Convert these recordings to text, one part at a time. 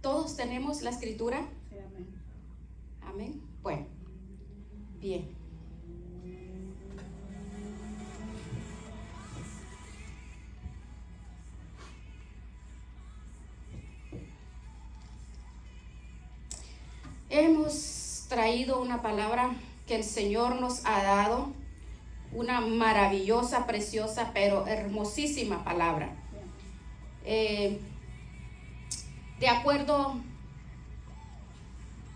¿Todos tenemos la escritura? Sí, amén. Amén. Bueno, bien. Hemos traído una palabra que el Señor nos ha dado, una maravillosa, preciosa, pero hermosísima palabra. De acuerdo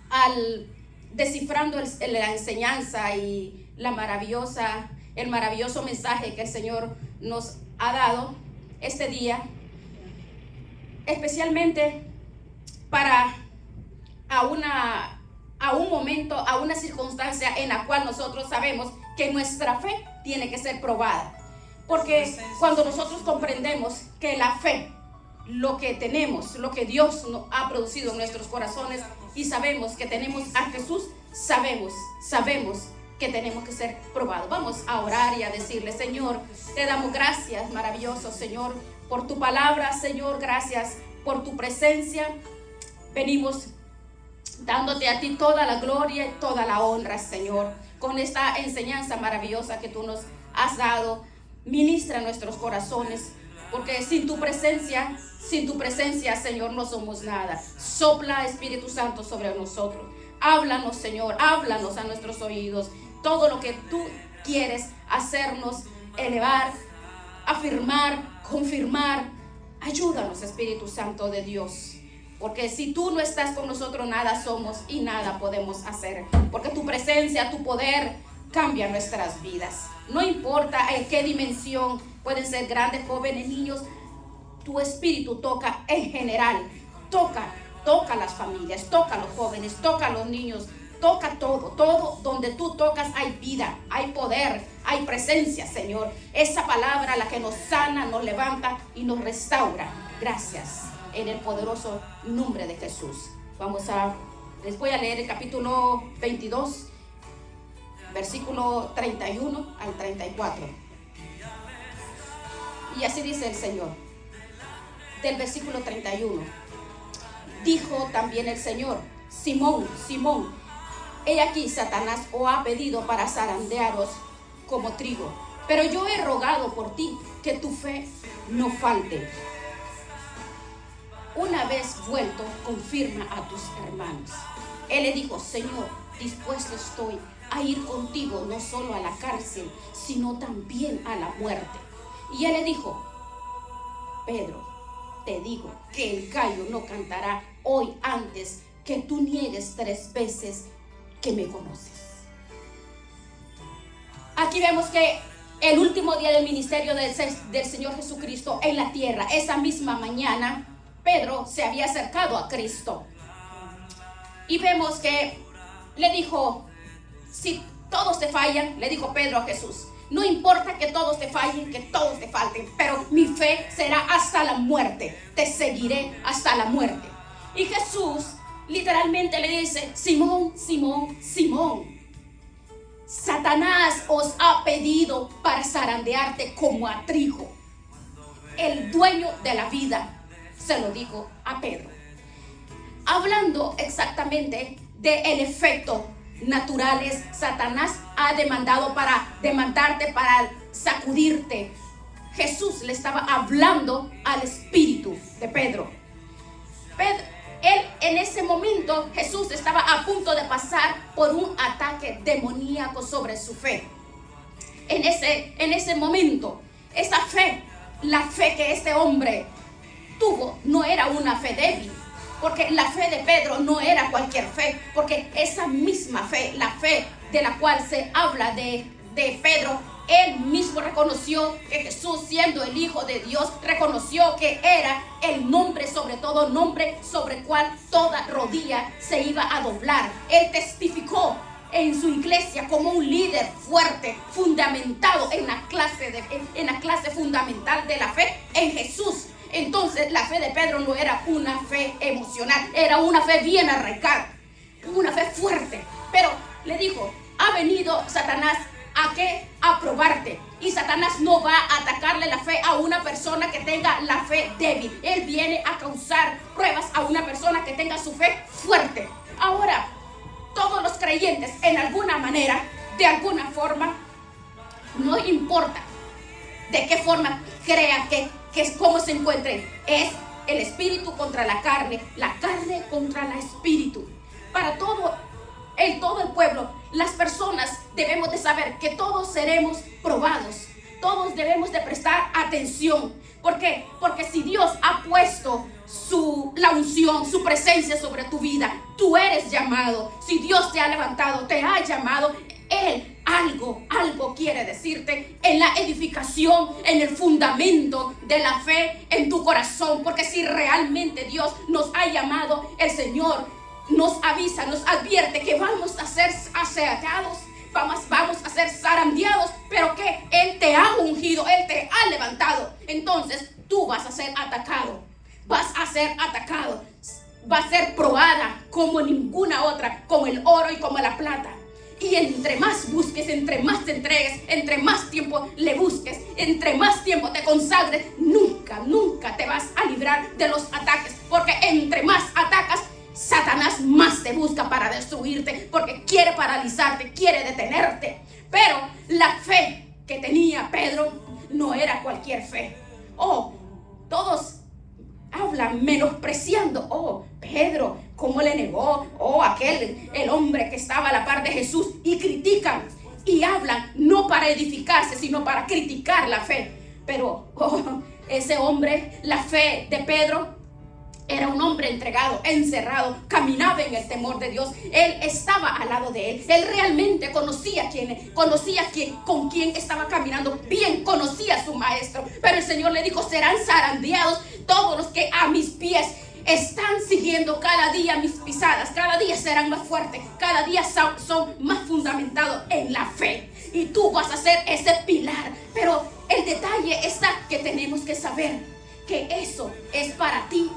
al descifrando la enseñanza y el maravilloso mensaje que el Señor nos ha dado este día, especialmente para a un momento, a una circunstancia en la cual nosotros sabemos que nuestra fe tiene que ser probada. Porque cuando nosotros comprendemos que la fe, lo que tenemos, lo que Dios ha producido en nuestros corazones, y sabemos que tenemos a Jesús, sabemos que tenemos que ser probados. Vamos a orar y a decirle: Señor, te damos gracias, maravilloso Señor, por tu palabra, Señor, gracias por tu presencia. Venimos dándote a ti toda la gloria y toda la honra, Señor, con esta enseñanza maravillosa que tú nos has dado. Ministra nuestros corazones, porque sin tu presencia, Señor, no somos nada. Sopla, Espíritu Santo, sobre nosotros. Háblanos, Señor, háblanos a nuestros oídos. Todo lo que tú quieres hacernos elevar, afirmar, confirmar. Ayúdanos, Espíritu Santo de Dios. Porque si tú no estás con nosotros, nada somos y nada podemos hacer. Porque tu presencia, tu poder cambia nuestras vidas. No importa en qué dimensión, pueden ser grandes, jóvenes, niños. Tu espíritu toca en general. Toca a las familias, toca a los jóvenes, toca a los niños. Toca todo donde tú tocas hay vida, hay poder, hay presencia, Señor. Esa palabra, la que nos sana, nos levanta y nos restaura. Gracias. En el poderoso nombre de Jesús. Les voy a leer el capítulo 22, versículo 31 al 34. Y así dice el Señor, del versículo 31. Dijo también el Señor: Simón, Simón, he aquí Satanás os ha pedido para zarandearos como trigo, pero yo he rogado por ti que tu fe no falte. Una vez vuelto, confirma a tus hermanos. Él le dijo: Señor, dispuesto estoy a ir contigo no solo a la cárcel, sino también a la muerte. Y él le dijo: Pedro, te digo que el gallo no cantará hoy antes que tú niegues 3 veces que me conoces. Aquí vemos que el último día del ministerio del Señor Jesucristo en la tierra, esa misma mañana, Pedro se había acercado a Cristo. Y vemos que le dijo: si todos te fallan, le dijo Pedro a Jesús, no importa que todos te fallen, que todos te falten, pero mi fe será hasta la muerte. Te seguiré hasta la muerte. Y Jesús literalmente le dice: Simón, Simón, Simón, Satanás os ha pedido para zarandearte como a trigo. El dueño de la vida se lo dijo a Pedro, hablando exactamente del efecto naturales. Satanás ha demandarte para sacudirte. Jesús le estaba hablando al espíritu de Pedro. Él en ese momento, Jesús estaba a punto de pasar por un ataque demoníaco sobre su fe. En ese momento, esa fe, la fe que este hombre tuvo, no era una fe débil, porque la fe de Pedro no era cualquier fe, porque esa misma fe, la fe de la cual se habla de Pedro, él mismo reconoció que Jesús, siendo el Hijo de Dios, reconoció que era el nombre, sobre todo nombre, sobre el cual toda rodilla se iba a doblar. Él testificó en su iglesia como un líder fuerte, fundamentado en la clase fundamental de la fe en Jesús. Entonces la fe de Pedro no era una fe emocional, era una fe bien arraigada, una fe fuerte. Pero le dijo: ha venido Satanás ¿a qué? A probarte. Y Satanás no va a atacarle la fe a una persona que tenga la fe débil. Él viene a causar pruebas a una persona que tenga su fe fuerte. Ahora, todos los creyentes, en alguna manera, de alguna forma, no importa de qué forma crea que cómo se encuentren, es el espíritu contra la carne contra el espíritu. Para todo el pueblo, las personas debemos de saber que todos seremos probados. Todos debemos de prestar atención. ¿Por qué? Porque si Dios ha puesto la unción, su presencia sobre tu vida, tú eres llamado. Si Dios te ha levantado, te ha llamado, Él algo quiere decirte en la edificación, en el fundamento de la fe en tu corazón. Porque si realmente Dios nos ha llamado, el Señor nos avisa, nos advierte que vamos a ser aseados, vamos a ser zarandeados, pero que Él te ha ungido, Él te ha levantado. Entonces tú vas a ser atacado, va a ser probada como ninguna otra, como el oro y como la plata. Y entre más busques, entre más te entregues, entre más tiempo le busques, entre más tiempo te consagres, nunca te vas a librar de los ataques. Porque entre más atacas, Satanás más te busca para destruirte, porque quiere paralizarte, quiere detenerte. Pero la fe que tenía Pedro no era cualquier fe. Todos hablan menospreciando. Pedro, ¿cómo le negó? El hombre que estaba a la par de Jesús. Y critican y hablan no para edificarse, sino para criticar la fe. Pero ese hombre, la fe de Pedro, era un hombre entregado, encerrado, caminaba en el temor de Dios. Él estaba al lado de él. Él realmente conocía con quién estaba caminando. Bien conocía a su maestro. Pero el Señor le dijo: serán zarandeados todos los que a mis pies están siguiendo cada día mis pisadas. Cada día serán más fuertes. Cada día son más fundamentados en la fe. Y tú vas a ser ese pilar. Pero el detalle está que tenemos que saber que eso es para ti,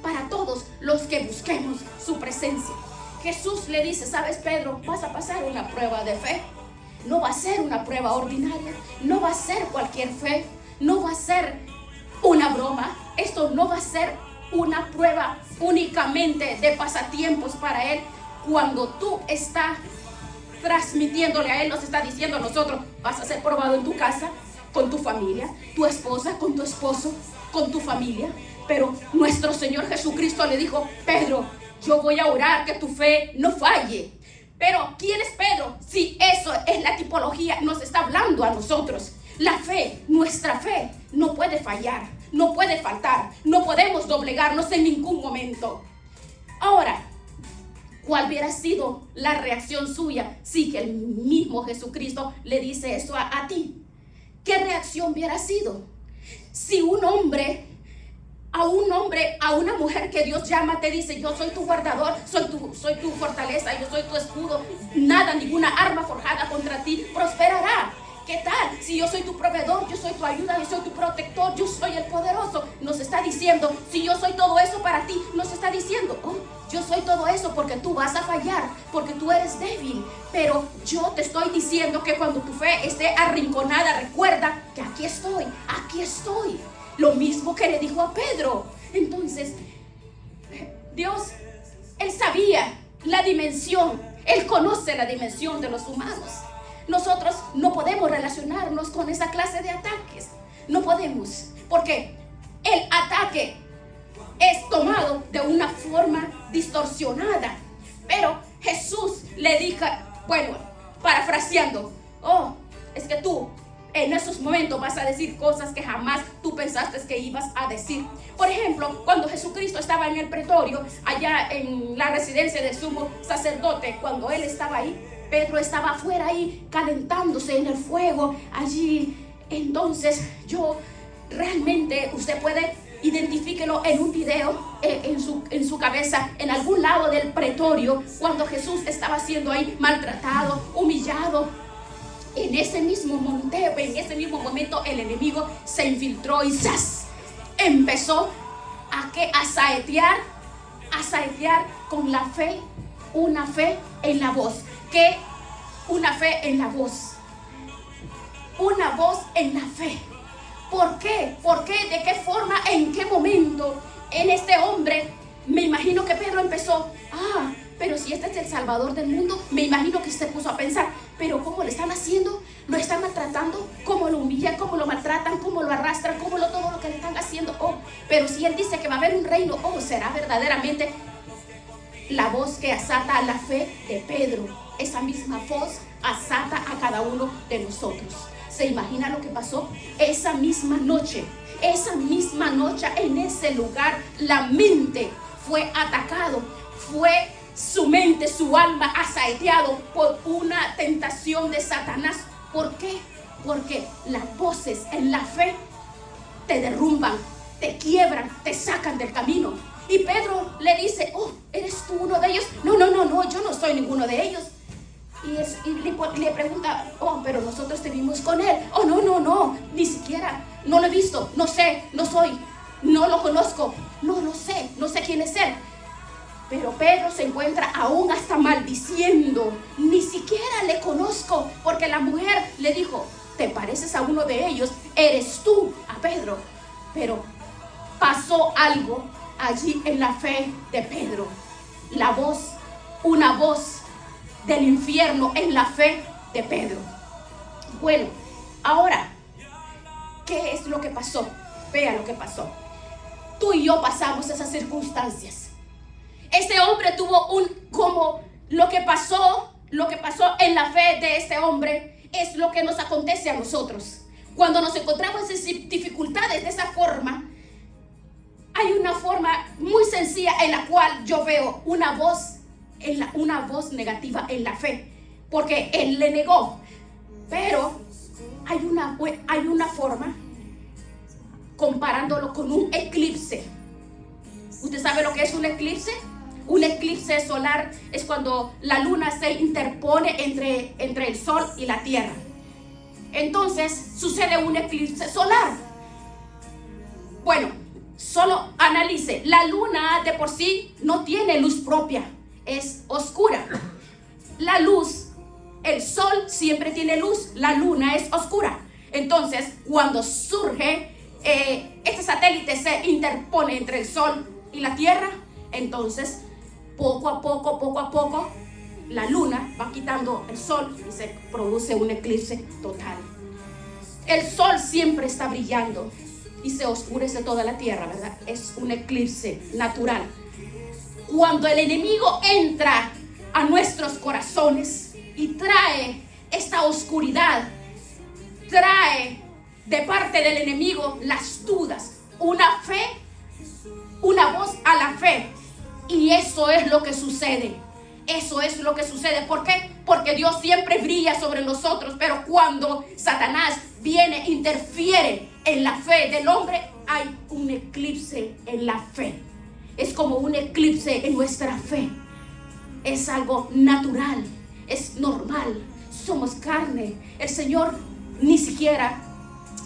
para todos los que busquemos su presencia. Jesús le dice: ¿sabes, Pedro? Vas a pasar una prueba de fe. No va a ser una prueba ordinaria, no va a ser cualquier fe, no va a ser una broma. Esto no va a ser una prueba únicamente de pasatiempos para Él. Cuando tú estás transmitiéndole a Él, nos está diciendo a nosotros: vas a ser probado en tu casa, con tu familia, tu esposa, con tu esposo, con tu familia. Pero nuestro Señor Jesucristo le dijo: Pedro, yo voy a orar que tu fe no falle. Pero ¿quién es Pedro? Si eso es la tipología, nos está hablando a nosotros. La fe, nuestra fe, no puede fallar, no puede faltar, no podemos doblegarnos en ningún momento. Ahora, ¿cuál hubiera sido la reacción suya si que el mismo Jesucristo le dice eso a ti? ¿Qué reacción hubiera sido? Si a una mujer que Dios llama, te dice: yo soy tu guardador, soy tu fortaleza, yo soy tu escudo, ninguna arma forjada contra ti prosperará. ¿Qué tal? Si yo soy tu proveedor, yo soy tu ayuda, yo soy tu protector, yo soy el poderoso. Nos está diciendo: si yo soy todo eso para ti, nos está diciendo: yo soy todo eso porque tú vas a fallar, porque tú eres débil. Pero yo te estoy diciendo que cuando tu fe esté arrinconada, recuerda que aquí estoy. Lo mismo que le dijo a Pedro. Entonces, Dios, Él sabía la dimensión, Él conoce la dimensión de los humanos. Nosotros no podemos relacionarnos con esa clase de ataques. No podemos, porque el ataque es tomado de una forma distorsionada. Pero Jesús le dijo, parafraseando: es que tú en esos momentos vas a decir cosas que jamás tú pensaste que ibas a decir. Por ejemplo, cuando Jesucristo estaba en el pretorio, allá en la residencia del sumo sacerdote, cuando Él estaba ahí, Pedro estaba afuera ahí calentándose en el fuego allí. Entonces usted puede identifíquelo en un video en su cabeza, en algún lado del pretorio, cuando Jesús estaba siendo ahí maltratado, humillado. En ese mismo momento el enemigo se infiltró y ¡zas! Empezó a saetear con la fe, una fe en la voz. ¿Qué? Una fe en la voz. una voz en la fe. ¿Por qué? ¿Por qué? ¿De qué forma? ¿En qué momento? En este hombre, me imagino que Pedro empezó, pero si este es el Salvador del mundo, me imagino que se puso a pensar, pero ¿cómo le están haciendo? ¿Lo están maltratando? ¿Cómo lo humillan? ¿Cómo lo maltratan? ¿Cómo lo arrastran? ¿Cómo todo lo que le están haciendo? Pero si él dice que va a haber un reino, ¿será verdaderamente la voz que asata la fe de Pedro? Esa misma voz asata a cada uno de nosotros. ¿Se imagina lo que pasó? Esa misma noche, en ese lugar, la mente fue atacado, fue su mente, su alma asaeteado por una tentación de Satanás. ¿Por qué? Porque las voces en la fe te derrumban, te quiebran, te sacan del camino. Y Pedro le dice, ¿eres tú uno de ellos? No, yo no soy ninguno de ellos. Y le pregunta, pero nosotros te vimos con él. No, ni siquiera, no lo he visto, no sé, no soy, no lo conozco, no sé quién es él. Pero Pedro se encuentra aún hasta maldiciendo, ni siquiera le conozco, porque la mujer le dijo, te pareces a uno de ellos, eres tú, a Pedro. Pero pasó algo allí en la fe de Pedro. La voz, una voz del infierno en la fe de Pedro. Bueno, ahora, ¿qué es lo que pasó? Vea lo que pasó. Tú y yo pasamos esas circunstancias. Este hombre tuvo lo que pasó en la fe de este hombre es lo que nos acontece a nosotros. Cuando nos encontramos en dificultades de esa forma, hay una forma muy sencilla en la cual yo veo una voz negativa en la fe, porque él le negó. Pero hay una forma, comparándolo con un eclipse. ¿Usted sabe lo que es un eclipse? Un eclipse solar es cuando la luna se interpone entre el sol y la tierra. Entonces sucede un eclipse solar. Bueno, solo analice. La luna de por sí no tiene luz propia, es oscura. La luz, el sol siempre tiene luz, la luna es oscura. Entonces, cuando surge este satélite se interpone entre el sol y la tierra, entonces poco a poco la luna va quitando el sol y se produce un eclipse total. El sol siempre está brillando y se oscurece toda la tierra, ¿verdad? Es un eclipse natural. Cuando el enemigo entra a nuestros corazones y trae esta oscuridad, trae de parte del enemigo las dudas, una voz a la fe. Y eso es lo que sucede. Eso es lo que sucede. ¿Por qué? Porque Dios siempre brilla sobre nosotros, pero cuando Satanás viene, interfiere en la fe del hombre, hay un eclipse en la fe. Es como un eclipse en nuestra fe. Es algo natural, es normal. Somos carne. El Señor ni siquiera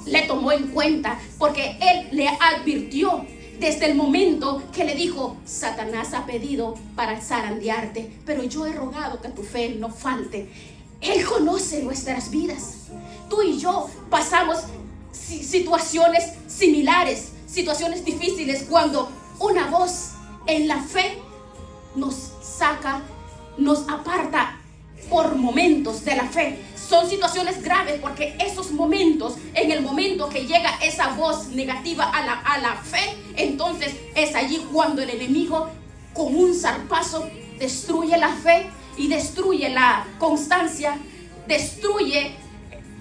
le tomó en cuenta, porque Él le advirtió desde el momento que le dijo: Satanás ha pedido para zarandearte, pero yo he rogado que tu fe no falte. Él conoce nuestras vidas. Tú y yo pasamos situaciones similares, situaciones difíciles, cuando una voz en la fe nos saca, nos aparta por momentos de la fe. Son situaciones graves, porque esos momentos, en el momento que llega esa voz negativa a la fe, entonces es allí cuando el enemigo con un zarpazo destruye la fe y destruye la constancia, destruye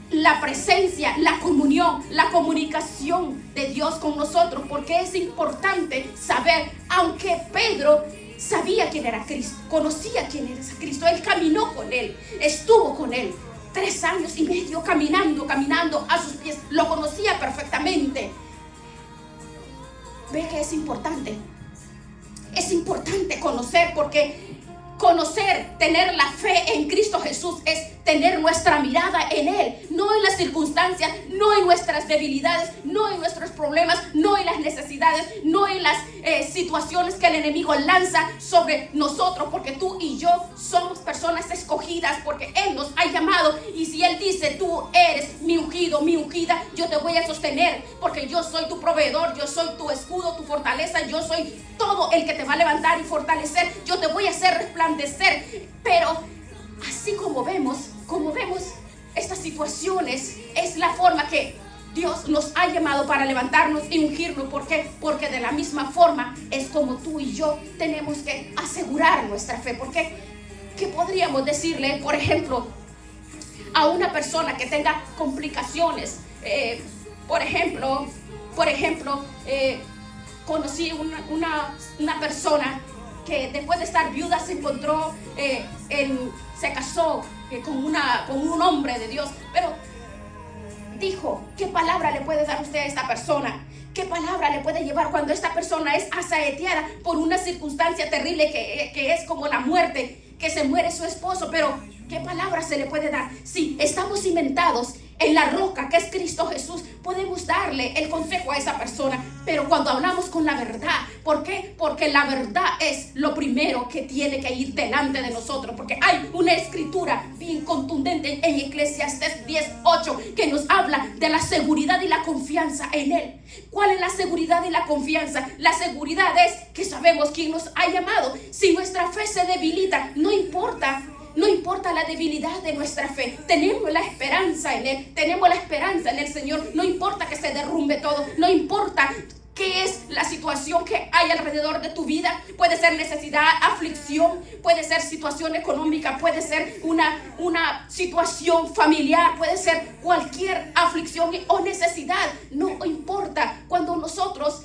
la presencia, la comunión, la comunicación de Dios con nosotros. Porque es importante saber, aunque Pedro sabía quién era Cristo, conocía quién era Cristo, él caminó con él, estuvo con él 3 años y medio caminando a sus pies, lo conocía perfectamente. Ve que es importante conocer, porque conocer, tener la fe en Cristo Jesús es tener nuestra mirada en Él, no en las circunstancias, no en nuestras debilidades, no en nuestros problemas, no en las necesidades, no en las situaciones que el enemigo lanza sobre nosotros, porque tú y yo somos personas escogidas, porque Él nos ha llamado. Y si Él dice, tú eres mi ungido, mi ungida, yo te voy a sostener, porque yo soy tu proveedor, yo soy tu escudo, tu fortaleza, yo soy todo el que te va a levantar y fortalecer, yo te voy a hacer resplandecer. Pero así como vemos estas situaciones, es la forma que Dios nos ha llamado para levantarnos y ungirnos. ¿Por qué? Porque de la misma forma es como tú y yo tenemos que asegurar nuestra fe. Porque ¿qué podríamos decirle, por ejemplo, a una persona que tenga complicaciones? Por ejemplo, conocí una persona que después de estar viuda se encontró, se casó con un hombre de Dios, pero dijo, ¿qué palabra le puede dar usted a esta persona? ¿Qué palabra le puede llevar cuando esta persona es asaeteada por una circunstancia terrible que es como la muerte, que se muere su esposo? Pero ¿qué palabra se le puede dar? Si estamos cimentados en la roca que es Cristo Jesús, podemos darle el consejo a esa persona. Pero cuando hablamos con la verdad, ¿por qué? Porque la verdad es lo primero que tiene que ir delante de nosotros. Porque hay una escritura bien contundente en Eclesiastés 10:8 que nos habla de la seguridad y la confianza en Él. ¿Cuál es la seguridad y la confianza? La seguridad es que sabemos quién nos ha llamado. Si nuestra fe se debilita, no importa la debilidad de nuestra fe, tenemos la esperanza en Él, tenemos la esperanza en el Señor. No importa que se derrumbe todo, no importa qué es la situación que hay alrededor de tu vida. Puede ser necesidad, aflicción, puede ser situación económica, puede ser una situación familiar, puede ser cualquier aflicción o necesidad. No importa. Cuando nosotros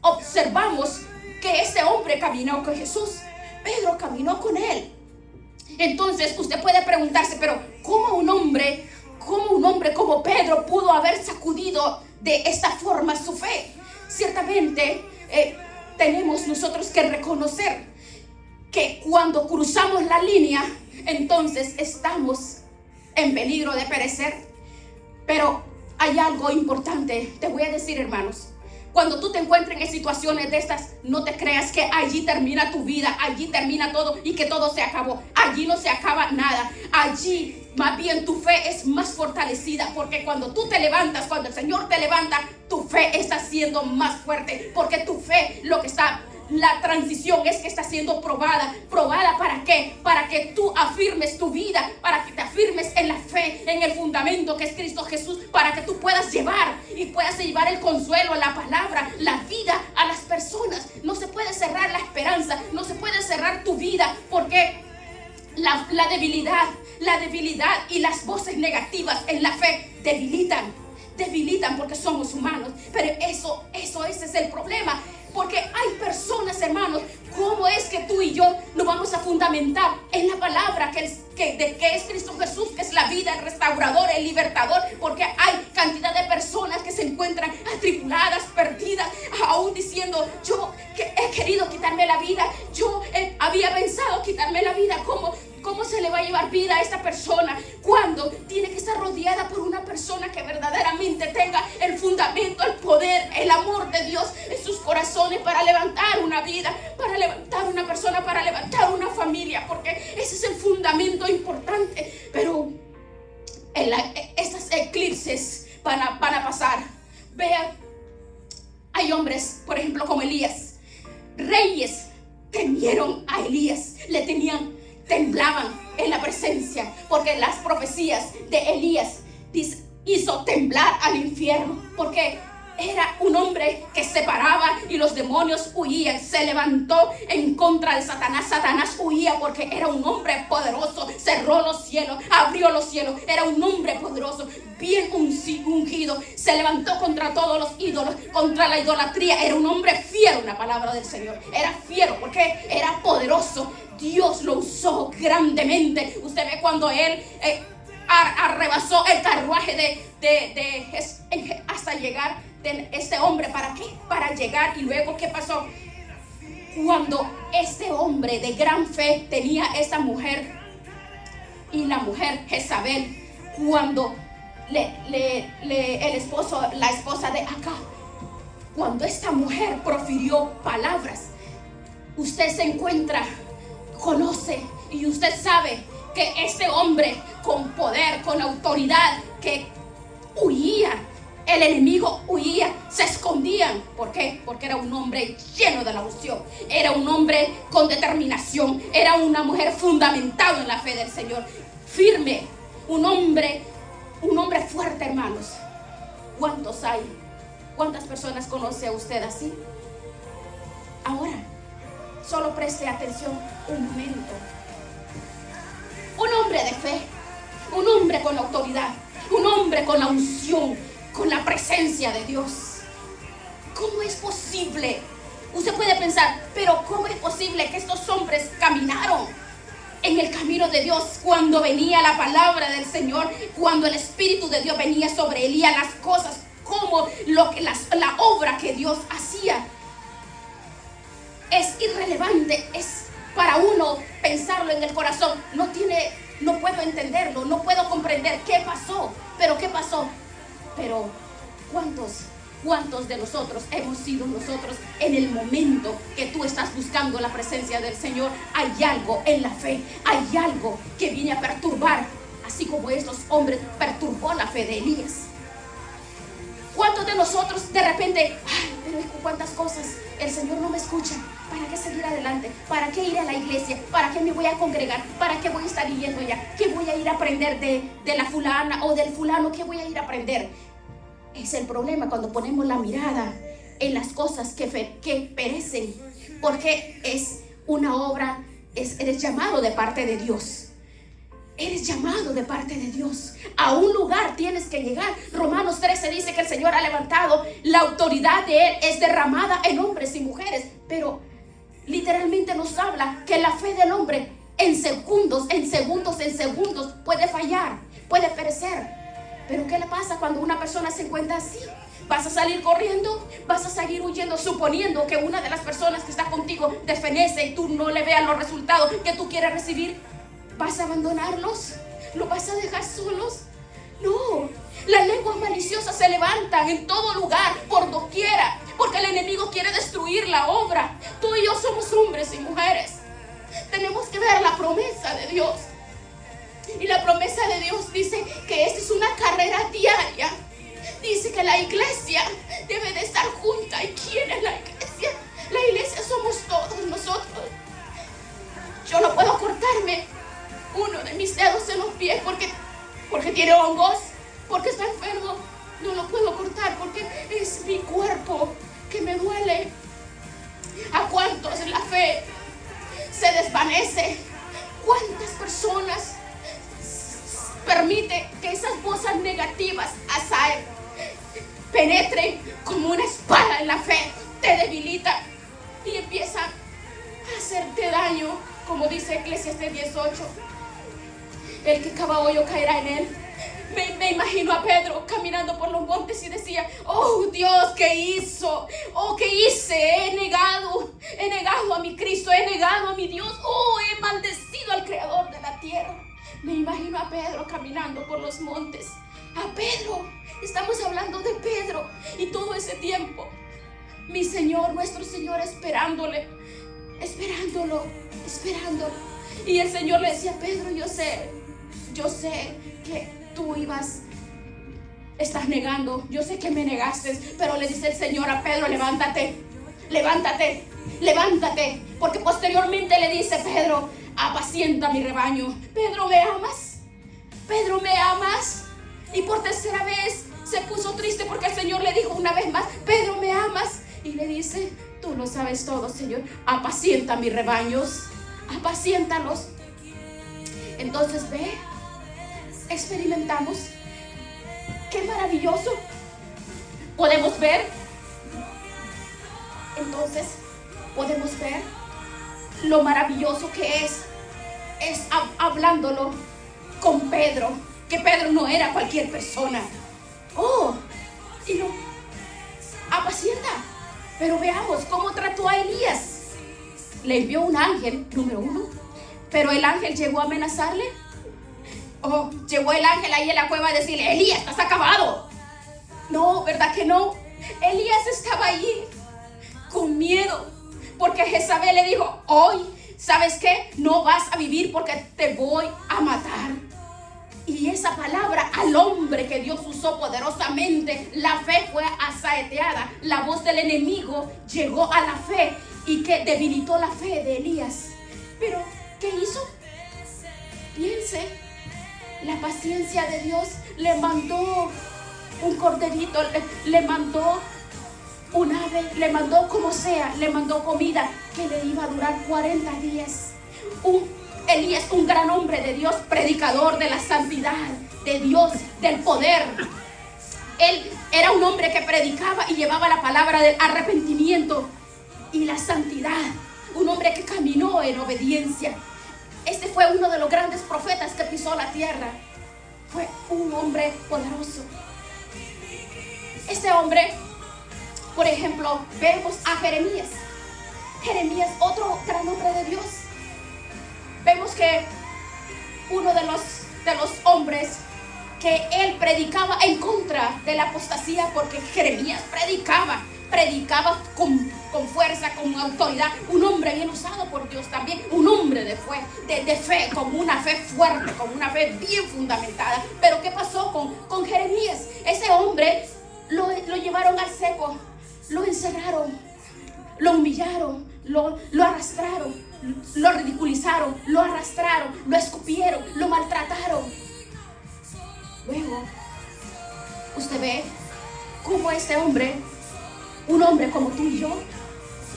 observamos que ese hombre caminó con Jesús, Pedro caminó con Él. Entonces usted puede preguntarse, pero ¿cómo un hombre como Pedro pudo haber sacudido de esta forma su fe? Ciertamente tenemos nosotros que reconocer que cuando cruzamos la línea, entonces estamos en peligro de perecer. Pero hay algo importante, te voy a decir, hermanos. Cuando tú te encuentres en situaciones de estas, no te creas que allí termina tu vida, allí termina todo y que todo se acabó. Allí no se acaba nada. Allí más bien tu fe es más fortalecida, porque cuando tú te levantas, cuando el Señor te levanta, tu fe está siendo más fuerte, porque tu fe, la transición es que está siendo probada. ¿Probada para qué? Para que tú afirmes tu vida, para que te afirmes en la fe, en el fundamento que es Cristo Jesús, para que tú puedas llevar el consuelo, la palabra, la vida a las personas. No se puede cerrar la esperanza, no se puede cerrar tu vida, porque la debilidad y las voces negativas en la fe debilitan porque somos humanos. Pero ese es el problema. Porque hay personas, hermanos, ¿cómo es que tú y yo nos vamos a fundamentar en la palabra que es Cristo Jesús, que es la vida, el restaurador, el libertador? Porque hay cantidad de personas que se encuentran atribuladas, perdidas, aún diciendo, yo he querido quitarme la vida, yo había pensado quitarme la vida. ¿Cómo se le va a llevar vida a esta persona cuando tiene que estar rodeada por una persona que verdaderamente tenga el fundamento, el poder, el amor de Dios en sus corazones para levantar una vida, para levantar una persona, para levantar una familia? Porque ese es el fundamento importante. Pero esas eclipses van a pasar. Vean, hay hombres, por ejemplo, como Elías. Reyes temieron a Elías, temblaban en la presencia, porque las profecías de Elías hizo temblar al infierno, porque era un hombre que se paraba y los demonios huían. Se levantó en contra de Satanás. Satanás huía porque era un hombre poderoso. Cerró los cielos, abrió los cielos. Era un hombre poderoso, bien ungido. Se levantó contra todos los ídolos, contra la idolatría. Era un hombre fiero en la palabra del Señor. Era fiero porque era poderoso. Dios lo usó grandemente. Usted ve cuando él arrebasó el carruaje hasta llegar de este hombre. ¿Para qué? Para llegar. Y luego, ¿qué pasó? Cuando este hombre de gran fe tenía esta mujer, y la mujer Jezabel, cuando la esposa de Acab cuando esta mujer profirió palabras, usted se encuentra, conoce y usted sabe que este hombre con poder, con autoridad, que huía, el enemigo huía, se escondían. ¿Por qué? Porque era un hombre lleno de la unción, era un hombre con determinación, era una mujer fundamentada en la fe del Señor, firme, un hombre fuerte, hermanos. ¿Cuántos hay? ¿Cuántas personas conoce a usted así? Ahora, solo preste atención un momento. Un hombre de fe, un hombre con autoridad, un hombre con la unción, con la presencia de Dios. ¿Cómo es posible? Usted puede pensar, pero ¿cómo es posible que estos hombres caminaron en el camino de Dios cuando venía la palabra del Señor, cuando el Espíritu de Dios venía sobre Elías, las cosas, como la obra que Dios hacía? Es irrelevante, es para uno pensarlo en el corazón. No puedo entenderlo, no puedo comprender qué pasó, pero qué pasó. Pero ¿cuántos de nosotros hemos sido nosotros en el momento que tú estás buscando la presencia del Señor? Hay algo en la fe, hay algo que viene a perturbar, así como estos hombres perturbó la fe de Elías. ¿Cuántos de nosotros de repente, pero cuántas cosas, el Señor no me escucha? ¿Para qué seguir adelante? ¿Para qué ir a la iglesia? ¿Para qué me voy a congregar? ¿Para qué voy a estar yendo allá? ¿Qué voy a ir a aprender de la fulana o del fulano? ¿Qué voy a ir a aprender? Es el problema cuando ponemos la mirada en las cosas que perecen, porque es una obra, eres llamado de parte de Dios. Eres llamado de parte de Dios. A un lugar tienes que llegar. Romanos 13 dice que el Señor ha levantado, la autoridad de Él es derramada en hombres y mujeres. Pero literalmente nos habla que la fe del hombre en segundos puede fallar, puede perecer. Pero ¿qué le pasa cuando una persona se encuentra así? ¿Vas a salir corriendo? ¿Vas a seguir huyendo suponiendo que una de las personas que está contigo te fenece y tú no le veas los resultados que tú quieres recibir? ¿Vas a abandonarlos? ¿Lo vas a dejar solos? No. Las lenguas maliciosas se levantan en todo lugar, por doquiera, porque el enemigo quiere destruir la obra. Tú y yo somos hombres y mujeres. Tenemos que ver la promesa de Dios. Y la promesa de Dios dice que esta es una carrera diaria. Dice que la iglesia debe de estar junta. ¿Y quién es la iglesia? La iglesia somos todos nosotros. Yo no puedo cortarme uno de mis dedos en los pies porque tiene hongos, porque está enfermo. No lo puedo cortar porque es mi cuerpo que me duele. ¿A cuántos la fe se desvanece? ¿Cuántas personas permite que esas voces negativas penetren como una espada en la fe? Te debilita y empieza a hacerte daño, como dice Eclesiastés 18. El que cava hoyo caerá en él. Me imagino a Pedro caminando por los montes y decía: oh Dios, ¿qué hizo? Oh, ¿qué hice? He negado a mi Cristo, he negado a mi Dios. Oh, he maldecido al Creador de la tierra. Me imagino a Pedro caminando por los montes. A Pedro, estamos hablando de Pedro. Y todo ese tiempo, mi Señor, nuestro Señor, esperándolo. Y el Señor le decía: Pedro, yo sé que tú estás negando, yo sé que me negaste, pero le dice el Señor a Pedro: levántate, porque posteriormente le dice: Pedro, apacienta mi rebaño. Pedro, ¿me amas? Pedro, ¿me amas? Y por tercera vez se puso triste porque el Señor le dijo una vez más: Pedro, ¿me amas? Y le dice: tú lo sabes todo, Señor, apacienta mis rebaños, apaciéntalos. Entonces experimentamos. Qué maravilloso. Podemos ver. Entonces podemos ver lo maravilloso que es hablándolo con Pedro, que Pedro no era cualquier persona. Y lo apacienta. Pero veamos cómo trató a Elías. Le envió un ángel, número 1. Pero el ángel llegó a amenazarle. Llegó el ángel ahí en la cueva a decirle: Elías, estás acabado. No, ¿verdad que no? Elías estaba allí con miedo, porque Jezabel le dijo: hoy, ¿sabes qué? No vas a vivir porque te voy a matar. Y esa palabra al hombre que Dios usó poderosamente, la fe fue asaeteada. La voz del enemigo llegó a la fe y que debilitó la fe de Elías. Pero, ¿qué hizo? Piense, la paciencia de Dios. Le mandó un corderito, le mandó un ave, le mandó como sea, le mandó comida que le iba a durar 40 días. Elías, un gran hombre de Dios, predicador de la santidad, de Dios, del poder. Él era un hombre que predicaba y llevaba la palabra del arrepentimiento y la santidad. Un hombre que caminó en obediencia. Este fue uno de los grandes profetas que pisó la tierra. Fue un hombre poderoso. Este hombre, por ejemplo, vemos a Jeremías. Jeremías, otro gran hombre de Dios. Vemos que uno de los hombres que él predicaba en contra de la apostasía, porque Jeremías predicaba con fuerza, con autoridad. Un hombre bien usado por Dios también, un hombre de fe, con una fe fuerte, con una fe bien fundamentada. Pero ¿qué pasó con Jeremías? Ese hombre lo llevaron al cepo, lo encerraron, lo humillaron, lo arrastraron, lo ridiculizaron, lo arrastraron, lo escupieron, lo maltrataron. Luego, usted ve cómo este hombre, un hombre como tú y yo,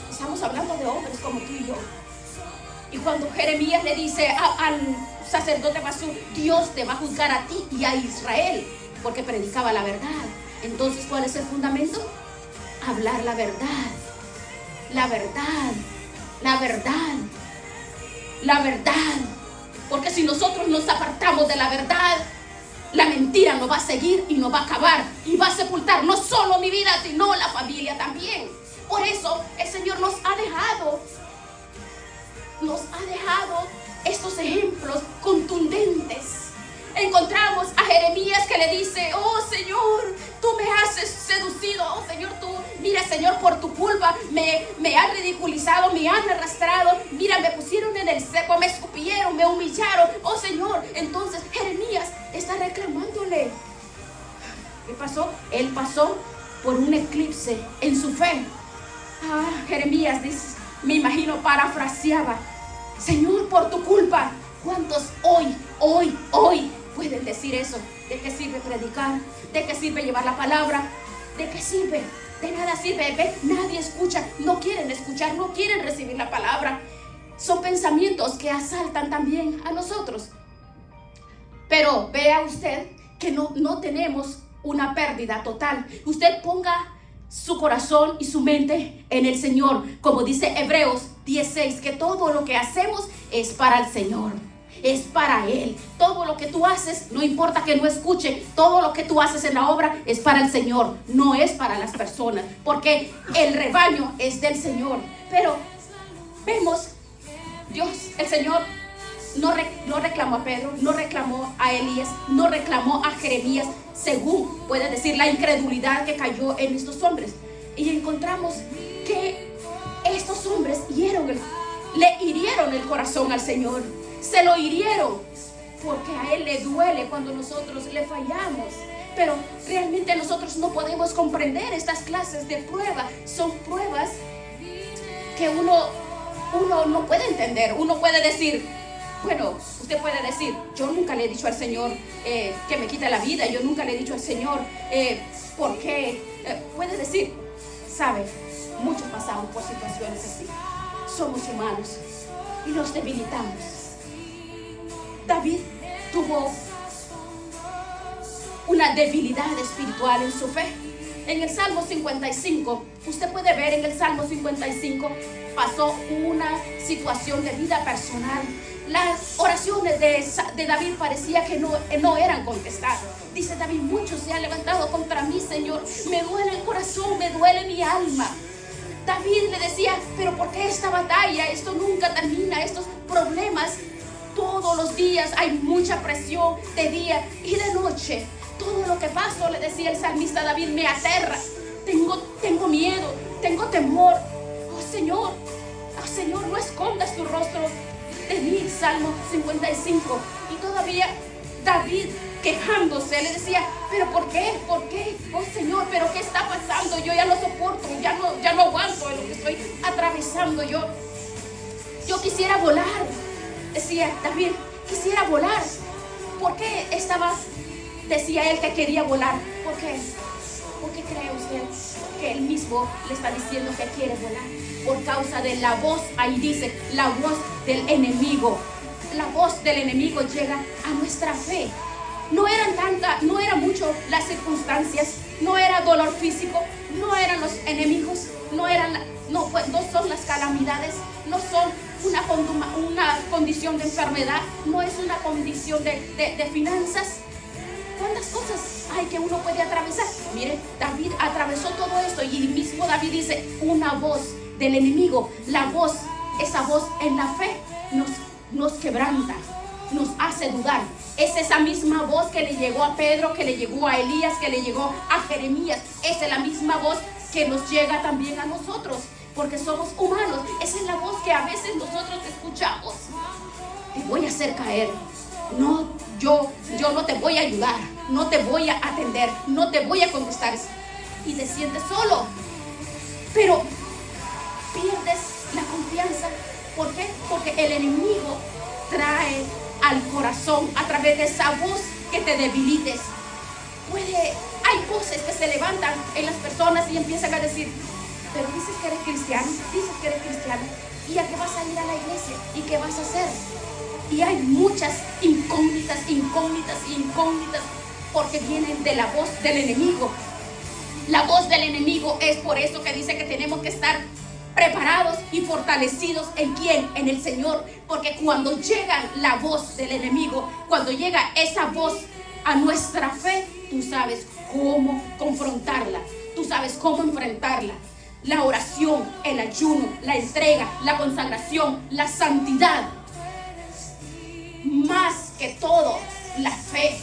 estamos hablando de hombres como tú y yo, y cuando Jeremías le dice al sacerdote Basú: Dios te va a juzgar a ti y a Israel, porque predicaba la verdad. Entonces, ¿cuál es el fundamento? Hablar la verdad, la verdad, la verdad, la verdad. Porque si nosotros nos apartamos de la verdad, la mentira nos va a seguir y nos va a acabar y va a sepultar no solo mi vida, sino la familia también. Por eso el Señor nos ha dejado estos ejemplos contundentes. Encontramos a Jeremías que le dice: oh Señor, tú me has seducido. Oh Señor, tú, mira Señor, por tu culpa me han ridiculizado, me han arrastrado. Mira, me pusieron en el cepo, me escupieron, me humillaron. Oh Señor. Entonces Jeremías está reclamándole. ¿Qué pasó? Él pasó por un eclipse en su fe. Jeremías dice, me imagino, parafraseaba: Señor, por tu culpa. ¿Cuántos hoy pueden decir eso? ¿De qué sirve predicar? ¿De qué sirve llevar la palabra? ¿De qué sirve? De nada sirve. ¿Ve? Nadie escucha, no quieren escuchar, no quieren recibir la palabra. Son pensamientos que asaltan también a nosotros. Pero vea usted que no tenemos una pérdida total. Usted ponga su corazón y su mente en el Señor, como dice Hebreos 10:6, que todo lo que hacemos es para el Señor, es para Él. Todo lo que tú haces, no importa que no escuche, todo lo que tú haces en la obra es para el Señor, no es para las personas, porque el rebaño es del Señor. Pero vemos, Dios, el Señor no reclamó a Pedro, no reclamó a Elías, no reclamó a Jeremías, según puede decir la incredulidad que cayó en estos hombres. Y encontramos que estos hombres le hirieron el corazón al Señor, se lo hirieron, porque a Él le duele cuando nosotros le fallamos. Pero realmente nosotros no podemos comprender estas clases de pruebas. Son pruebas que uno no puede entender. Uno puede decir, bueno, usted puede decir, yo nunca le he dicho al Señor que me quite la vida, yo nunca le he dicho al Señor ¿por qué? Puede decir, sabe, muchos pasamos por situaciones así, somos humanos y nos debilitamos. David tuvo una debilidad espiritual en su fe. En el Salmo 55, usted puede ver en el Salmo 55, pasó una situación de vida personal. Las oraciones de David parecía que no eran contestadas. Dice David, mucho se ha levantado contra mí, Señor. Me duele el corazón, me duele mi alma. David le decía, pero ¿por qué esta batalla? Esto nunca termina, estos problemas todos los días, hay mucha presión de día y de noche. Todo lo que paso, le decía el salmista David, me aterra. tengo miedo, tengo temor. Oh Señor, no escondas tu rostro de mí. Salmo 55. Y todavía David, quejándose, le decía, pero ¿por qué? Oh Señor, pero ¿qué está pasando? Yo ya no soporto, ya no aguanto de lo que estoy atravesando. Yo quisiera volar, decía David, quisiera volar. ¿Por qué decía él que quería volar? ¿Por qué? ¿Por qué cree usted que él mismo le está diciendo que quiere volar? Por causa de la voz, ahí dice, la voz del enemigo. La voz del enemigo llega a nuestra fe. No era mucho las circunstancias, no era dolor físico, no eran los enemigos, no son las calamidades, no son una condición de enfermedad, no es una condición de finanzas. ¿Cuántas cosas hay que uno puede atravesar? Mire, David atravesó todo esto y mismo David dice, una voz del enemigo, esa voz en la fe nos quebranta, nos hace dudar. Es esa misma voz que le llegó a Pedro, que le llegó a Elías, que le llegó a Jeremías. Esa es la misma voz que nos llega también a nosotros, porque somos humanos. Esa es la voz que a veces nosotros escuchamos. Te voy a hacer caer. No, yo no te voy a ayudar, no te voy a atender, no te voy a contestar. Y te sientes solo, pero pierdes la confianza. ¿Por qué? Porque el enemigo trae al corazón a través de esa voz que te debilites. Hay voces que se levantan en las personas y empiezan a decir, pero dices que eres cristiano, ¿y a qué vas a ir a la iglesia? ¿Y qué vas a hacer? Y hay muchas incógnitas, porque vienen de la voz del enemigo. La voz del enemigo es por eso que dice que tenemos que estar preparados y fortalecidos. ¿En quién? En el Señor. Porque cuando llega la voz del enemigo, cuando llega esa voz a nuestra fe, tú sabes cómo confrontarla, tú sabes cómo enfrentarla. La oración, el ayuno, la entrega, la consagración, la santidad. Más que todo, la fe.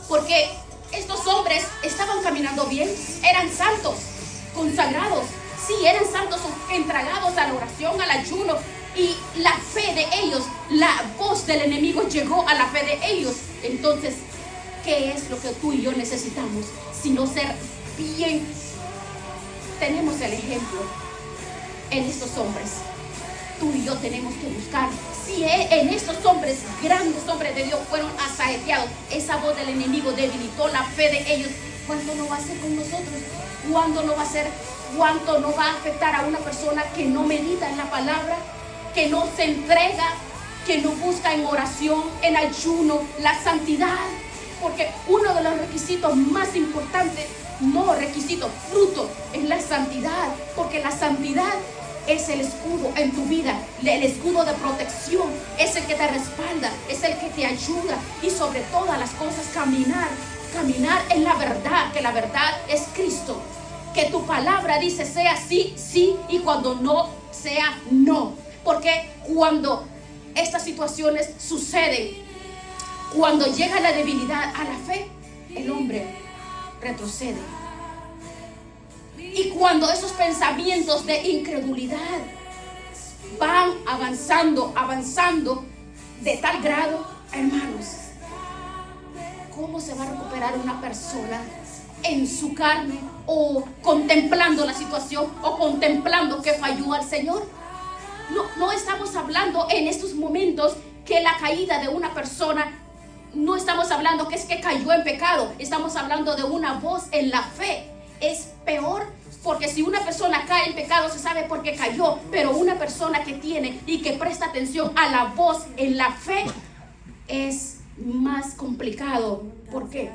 Porque estos hombres estaban caminando bien, eran santos, consagrados. Sí, eran santos, entregados a la oración, al ayuno. Y la fe de ellos, la voz del enemigo llegó a la fe de ellos. Entonces, ¿qué es lo que tú y yo necesitamos? Sino ser bien. Tenemos el ejemplo en estos hombres. Tú y yo tenemos que buscar. Si en estos hombres, grandes hombres de Dios, fueron asaeteados, esa voz del enemigo debilitó la fe de ellos, ¿cuánto no va a ser con nosotros? ¿Cuánto no va a ser? ¿Cuánto no va a afectar a una persona que no medita en la palabra, que no se entrega, que no busca en oración, en ayuno, la santidad? Porque uno de los requisitos más importantes, fruto, es la santidad. Porque la santidad es el escudo en tu vida, el escudo de protección, es el que te respalda, es el que te ayuda. Y sobre todas las cosas caminar en la verdad, que la verdad es Cristo. Que tu palabra dice sea sí, sí, y cuando no, sea no. Porque cuando estas situaciones suceden, cuando llega la debilidad a la fe, el hombre retrocede. Y cuando esos pensamientos de incredulidad van avanzando de tal grado, hermanos, ¿cómo se va a recuperar una persona en su carne o contemplando la situación o contemplando que falló al Señor? No estamos hablando en estos momentos que la caída de una persona, no estamos hablando que es que cayó en pecado, estamos hablando de una voz en la fe. Es peor, porque si una persona cae en pecado se sabe por qué cayó, pero una persona que tiene y que presta atención a la voz en la fe es más complicado. ¿Por qué?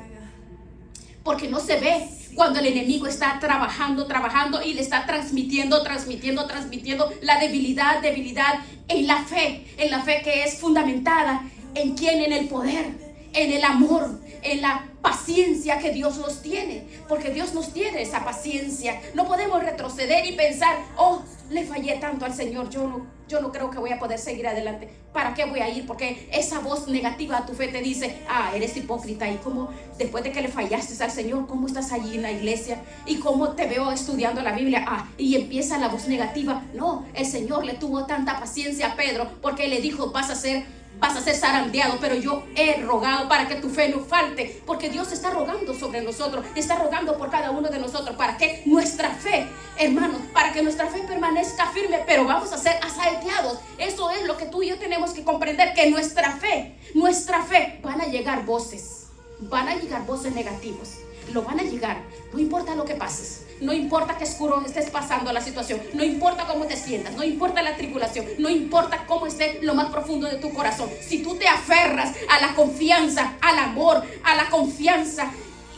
Porque no se ve cuando el enemigo está trabajando y le está transmitiendo la debilidad en la fe que es fundamentada en quién, en el poder, en el amor, en la paciencia que Dios nos tiene, porque Dios nos tiene esa paciencia. No podemos retroceder y pensar, oh, le fallé tanto al Señor, yo yo no creo que voy a poder seguir adelante. ¿Para qué voy a ir? Porque esa voz negativa a tu fe te dice, eres hipócrita. Y como después de que le fallaste al Señor, ¿cómo estás allí en la iglesia? Y cómo te veo estudiando la Biblia. Y empieza la voz negativa. No, el Señor le tuvo tanta paciencia a Pedro, porque le dijo, vas a ser zarandeado, pero yo he rogado para que tu fe no falte, porque Dios está rogando sobre nosotros, está rogando por cada uno de nosotros, para que nuestra fe, hermanos, para que nuestra fe permanezca firme, pero vamos a ser asaeteados. Eso es lo que tú y yo tenemos que comprender, que nuestra fe, van a llegar voces negativos, lo van a llegar, no importa lo que pases. No importa qué oscuro estés pasando la situación, no importa cómo te sientas, no importa la tribulación, no importa cómo esté lo más profundo de tu corazón. Si tú te aferras a la confianza, al amor, a la confianza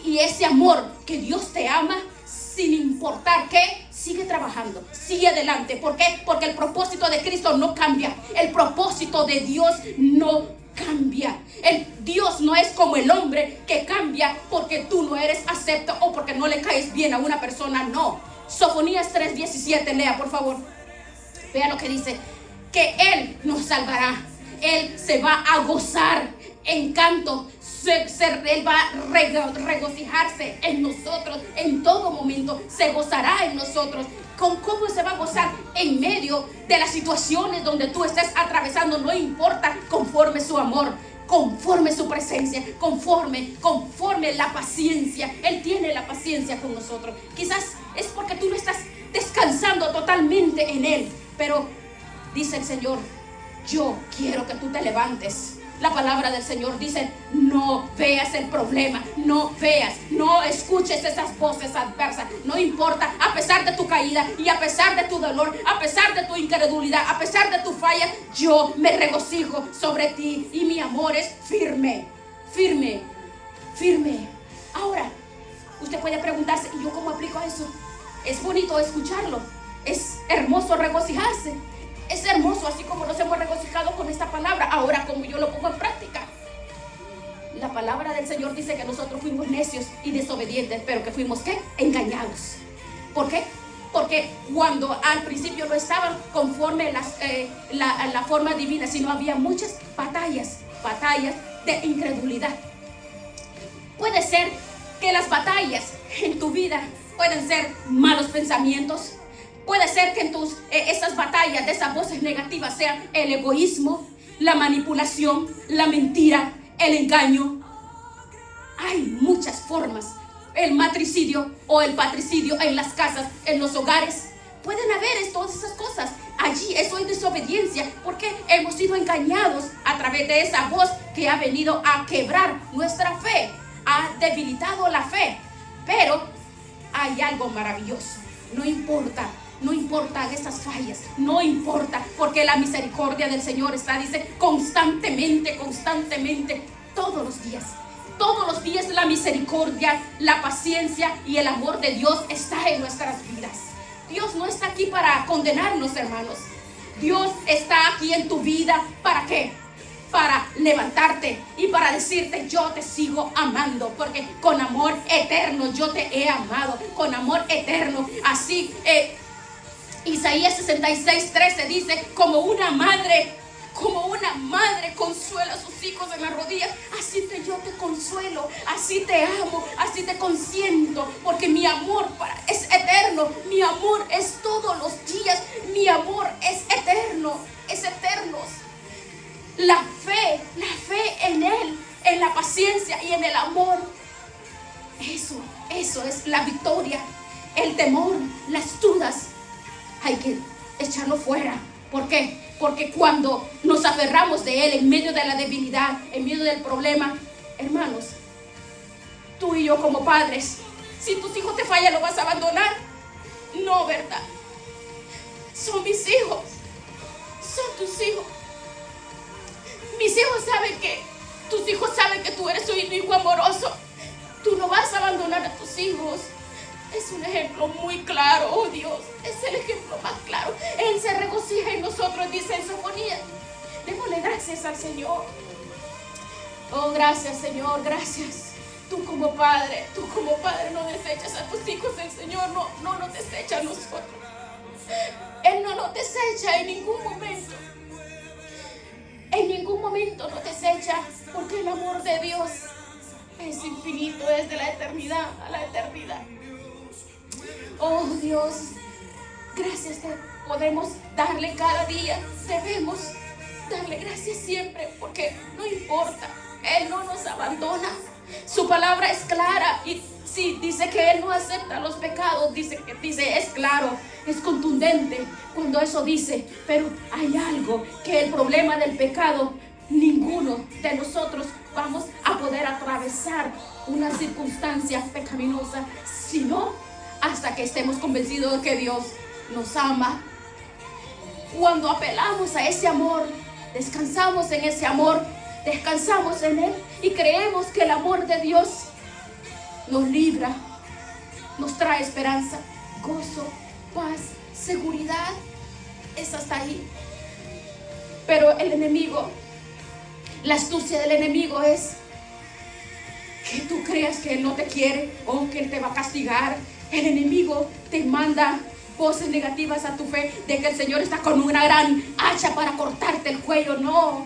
y ese amor que Dios te ama, sin importar qué, sigue trabajando, sigue adelante. ¿Por qué? Porque el propósito de Cristo no cambia, el propósito de Dios no cambia. El Dios no es como el hombre que cambia porque tú no eres acepto o porque no le caes bien a una persona. No. Sofonías 3:17, lea por favor. Vea lo que dice, que Él nos salvará. Él se va a gozar en canto. Él va a regocijarse en nosotros en todo momento. Se gozará en nosotros. ¿Cómo se va a gozar? En medio de las situaciones donde tú estés atravesando. No importa, conforme su amor, conforme su presencia, conforme la paciencia. Él tiene la paciencia con nosotros. Quizás es porque tú no estás descansando totalmente en Él, pero dice el Señor, yo quiero que tú te levantes. La palabra del Señor dice, no veas el problema, no escuches esas voces adversas. No importa, a pesar de tu caída y a pesar de tu dolor, a pesar de tu incredulidad, a pesar de tu falla, yo me regocijo sobre ti y mi amor es firme. Ahora, usted puede preguntarse, ¿y yo cómo aplico eso? Es bonito escucharlo, es hermoso regocijarse. Es hermoso, así como nos hemos regocijado con esta palabra. Ahora, como yo lo pongo en práctica, la palabra del Señor dice que nosotros fuimos necios y desobedientes, pero que fuimos, ¿qué? Engañados. ¿Por qué? Porque cuando al principio no estaban conforme la forma divina, sino había muchas batallas de incredulidad. Puede ser que las batallas en tu vida pueden ser malos pensamientos. Puede ser que en esas batallas de esas voces negativas sean el egoísmo, la manipulación, la mentira, el engaño. Hay muchas formas. El matricidio o el patricidio en las casas, en los hogares. Pueden haber todas esas cosas. Allí eso es desobediencia, porque hemos sido engañados a través de esa voz que ha venido a quebrar nuestra fe, ha debilitado la fe. Pero hay algo maravilloso. No importan esas fallas, no importa, porque la misericordia del Señor está, dice, constantemente, todos los días la misericordia, la paciencia y el amor de Dios está en nuestras vidas. Dios no está aquí para condenarnos, hermanos. Dios está aquí en tu vida, ¿para qué? Para levantarte y para decirte, yo te sigo amando, porque con amor eterno yo te he amado, con amor eterno. Así Isaías 66:13 dice, como una madre consuela a sus hijos en las rodillas, así yo te consuelo, así te amo, así te consiento, porque mi amor es eterno, mi amor es todos los días, mi amor es eterno, es eterno. La fe en Él, en la paciencia y en el amor, eso es la victoria. El temor, las dudas, hay que echarlo fuera. ¿Por qué? Porque cuando nos aferramos de Él en medio de la debilidad, en medio del problema, hermanos, tú y yo como padres, si tus hijos te fallan, ¿lo vas a abandonar? No, ¿verdad? Son mis hijos, son tus hijos. Mis hijos saben que, tus hijos saben que tú eres un hijo amoroso. Tú no vas a abandonar a tus hijos. Es un ejemplo muy claro, oh Dios, es el ejemplo más claro. Él se regocija en nosotros, dice en Sofonías. Démosle gracias al Señor. Oh, gracias, Señor, gracias. Tú como padre no desechas a tus hijos. El Señor no nos desecha a nosotros. Él no nos desecha en ningún momento. En ningún momento nos desecha, porque el amor de Dios es infinito, es de la eternidad a la eternidad. Oh Dios, gracias te podemos darle cada día. Debemos darle gracias siempre, porque no importa, Él no nos abandona. Su palabra es clara y sí, dice que Él no acepta los pecados, dice, es claro, es contundente cuando eso dice, pero hay algo, que el problema del pecado, ninguno de nosotros vamos a poder atravesar una circunstancia pecaminosa, sino hasta que estemos convencidos de que Dios nos ama. Cuando apelamos a ese amor, descansamos en ese amor, descansamos en Él y creemos que el amor de Dios nos libra, nos trae esperanza, gozo, paz, seguridad. Es hasta ahí. Pero el enemigo, la astucia del enemigo es que tú creas que Él no te quiere o que Él te va a castigar. El enemigo te manda voces negativas a tu fe de que el Señor está con una gran hacha para cortarte el cuello. No,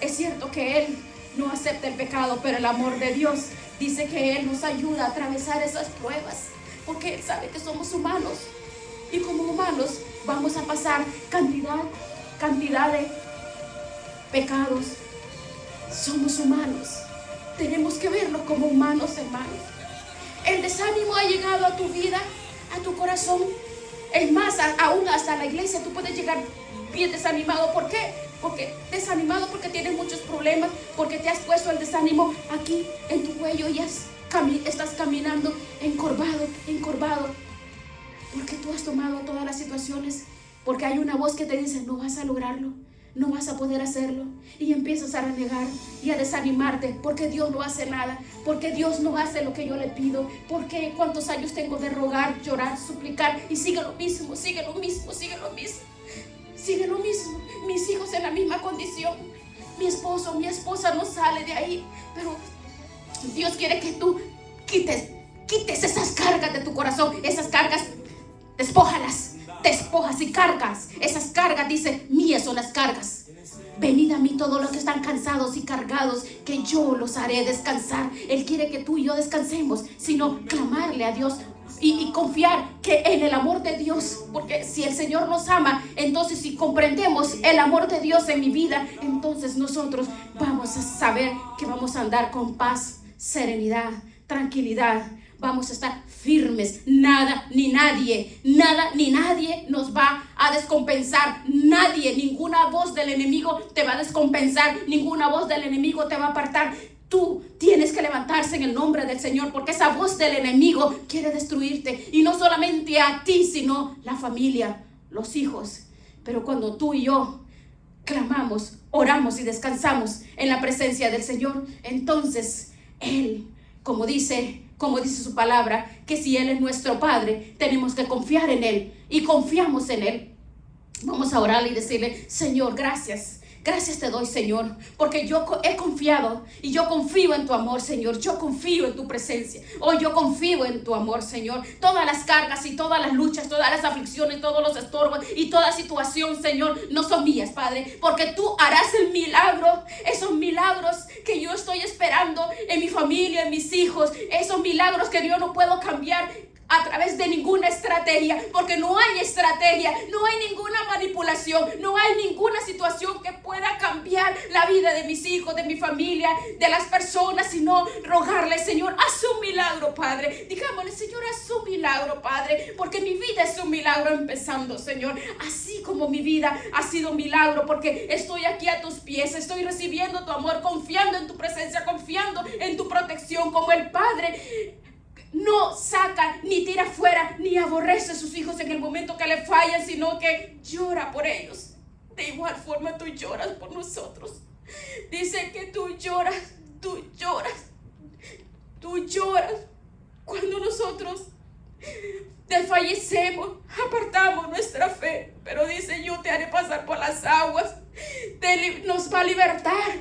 es cierto que Él no acepta el pecado, pero el amor de Dios dice que Él nos ayuda a atravesar esas pruebas, porque Él sabe que somos humanos y como humanos vamos a pasar cantidad de pecados. Somos humanos, tenemos que verlos como humanos, hermanos. El desánimo ha llegado a tu vida, a tu corazón. Es más, aún hasta la iglesia tú puedes llegar bien desanimado. ¿Por qué? Porque desanimado porque tienes muchos problemas, porque te has puesto el desánimo aquí en tu cuello y estás caminando encorvado, porque tú has tomado todas las situaciones, porque hay una voz que te dice no vas a lograrlo, no vas a poder hacerlo, y empiezas a renegar y a desanimarte porque Dios no hace nada, porque Dios no hace lo que yo le pido, porque cuántos años tengo de rogar, llorar, suplicar y sigue lo mismo, mis hijos en la misma condición, mi esposo, mi esposa no sale de ahí. Pero Dios quiere que tú quites esas cargas de tu corazón, esas cargas, despójalas y cargas, esas cargas, dice, mías son las cargas. Venid a mí todos los que están cansados y cargados, que yo los haré descansar. Él quiere que tú y yo descansemos, sino clamarle a Dios y confiar que en el amor de Dios, porque si el Señor nos ama, entonces si comprendemos el amor de Dios en mi vida, entonces nosotros vamos a saber que vamos a andar con paz, serenidad, tranquilidad. Vamos a estar firmes. Nada ni nadie nos va a descompensar. Nadie, ninguna voz del enemigo te va a descompensar. Ninguna voz del enemigo te va a apartar. Tú tienes que levantarse en el nombre del Señor, porque esa voz del enemigo quiere destruirte. Y no solamente a ti, sino la familia, los hijos. Pero cuando tú y yo clamamos, oramos y descansamos en la presencia del Señor, entonces Él, como dice su palabra, que si Él es nuestro Padre, tenemos que confiar en Él, y confiamos en Él. Vamos a orar y decirle: Señor, gracias te doy, Señor, porque yo he confiado y yo confío en tu amor, Señor. Yo confío en tu presencia. Hoy yo confío en tu amor, Señor. Todas las cargas y todas las luchas, todas las aflicciones, todos los estorbos y toda situación, Señor, no son mías, Padre, porque tú harás el milagro, esos milagros que yo estoy esperando en mi familia, en mis hijos, esos milagros que yo no puedo cambiar a través de ninguna estrategia, porque no hay estrategia, no hay ninguna manipulación, no hay ninguna situación que pueda cambiar la vida de mis hijos, de mi familia, de las personas, sino rogarle: Señor, haz un milagro, Padre. Digámosle: Señor, haz un milagro, Padre, porque mi vida es un milagro empezando, Señor, así como mi vida ha sido un milagro, porque estoy aquí a tus pies, estoy recibiendo tu amor, confiando en tu presencia, confiando en tu protección, como el Padre no saca, ni tira fuera, ni aborrece a sus hijos en el momento que le fallan, sino que llora por ellos. De igual forma tú lloras por nosotros. Dice que tú lloras cuando nosotros desfallecemos, apartamos nuestra fe. Pero dice: yo te haré pasar por las aguas, nos va a libertar